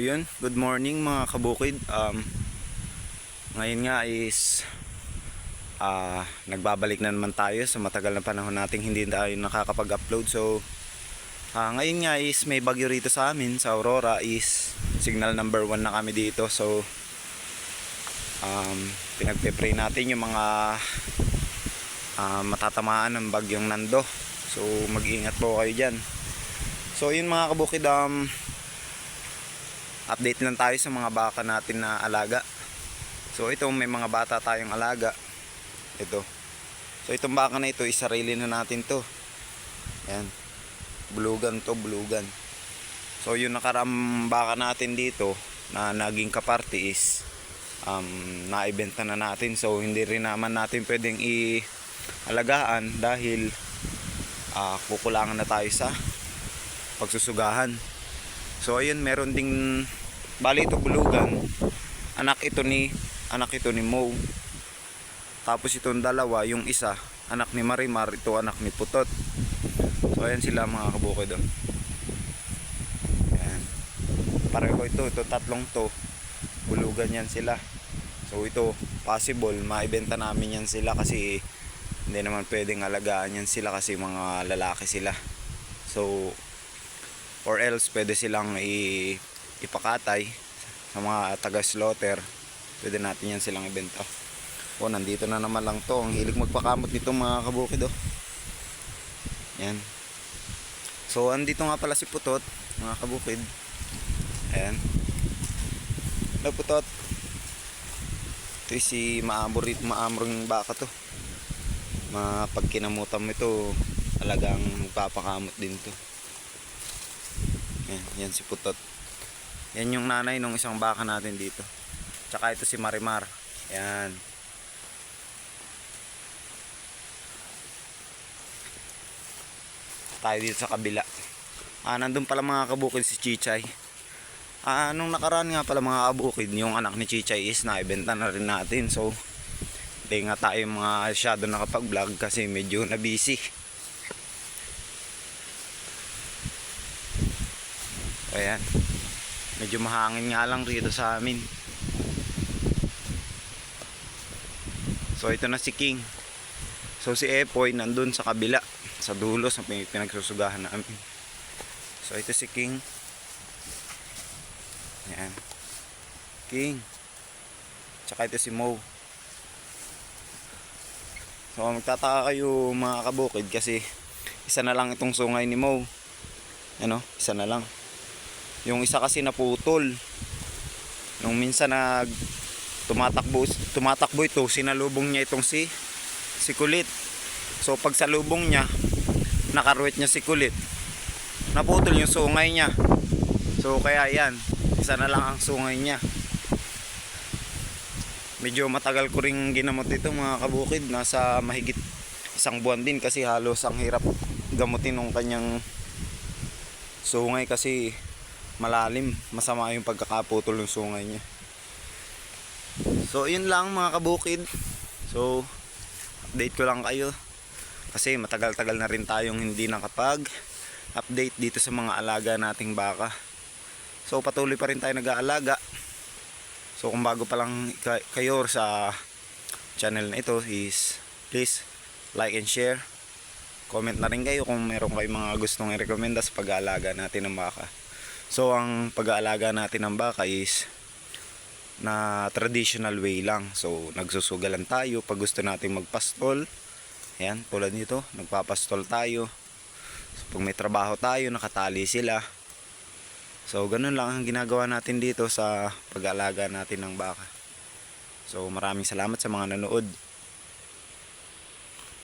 Yun, good morning mga kabukid. Ngayon nga is nagbabalik na naman tayo sa matagal na panahon nating hindi tayo nakakapag-upload. So ngayon nga is may bagyo rito sa amin sa Aurora, is signal number 1 na kami dito. So pinagpe-pray natin yung mga matatamaan ng bagyong Nando. So mag-ingat po kayo dyan. So yun mga kabukid, update lang tayo sa mga baka natin na alaga. So ito, may mga bata tayong alaga. Ito. So itong baka na ito, isarili na natin to. Ayan. Bulugan to, bulugan. So yung nakaram baka natin dito na naging kaparte is naibenta na natin. So hindi rin naman natin pwedeng i-alagaan dahil kukulangan na tayo sa pagsusugahan. So ayun, meron ding bali ito bulugan. Anak ito ni Mo. Tapos itong dalawa, yung isa anak ni Marimar, ito anak ni Putot. So ayan sila mga kabukid. Ayan. Pareho ito tatlong to. Bulugan yan sila. So ito possible maibenta namin yan sila kasi hindi naman pwedeng alagaan yan sila kasi mga lalaki sila. So or else pwede silang ipakatay sa mga taga-slaughter. Pwede natin yan silang ibenta. O nandito na naman lang to. Ang hilig magpakamot nito mga kabukid. Yan. So andito nga pala si Putot mga kabukid. Ayan. Hello Putot. Ito si maamring baka to. Pag kinamutan mo ito, talagang magpapakamot din to. Yan si Putot. Yan yung nanay ng isang baka natin dito. Tsaka ito si Marimar. Yan. Tayo dito sa kabila. Nandun pala mga kabukid si Chichay. Nung nakaraan nga pala mga kabukid, yung anak ni Chichay is naibenta na rin natin. So hindi nga tayo mga masyado nakapag-vlog kasi medyo na busy. Ayan. Medyo mahangin nga lang rito sa amin. So ito na si King. So si Epoy nandun sa kabila, sa dulo sa pinagsusugahan namin. So ito si King. Ayan. King. Tsaka ito si Mo. So magtataka kayo mga kabukid kasi isa na lang itong sungay ni Mo. Ano? Isa na lang. Yung isa kasi naputol. Nung minsan tumatakbo ito, sinalubong niya itong si Kulit. So pag salubong niya, nakaruwet niya si Kulit, naputol yung sungay niya. So kaya yan, isa na lang ang sungay niya. Medyo matagal ko ring ginamot ito mga kabukid. Nasa mahigit 1 buwan din kasi halos ang hirap gamutin ng kanyang sungay kasi malalim, masama yung pagkakaputol ng sungay niya. So yun lang mga kabukid. So update ko lang kayo kasi matagal-tagal na rin tayong hindi nakapag-update dito sa mga alaga nating baka. So patuloy pa rin tayo nag-aalaga. So kung bago pa lang kayo sa channel na ito, is please like and share. Comment na rin kayo kung meron kayong mga gustong i-recommenda sa pag-aalaga natin ng baka. So ang pag-aalaga natin ng baka is na traditional way lang. So nagsusugalan tayo pag gusto nating magpastol. Ayan, tulad nito, nagpapastol tayo. So pag may trabaho tayo, nakatali sila. So ganun lang ang ginagawa natin dito sa pag-aalaga natin ng baka. So maraming salamat sa mga nanood.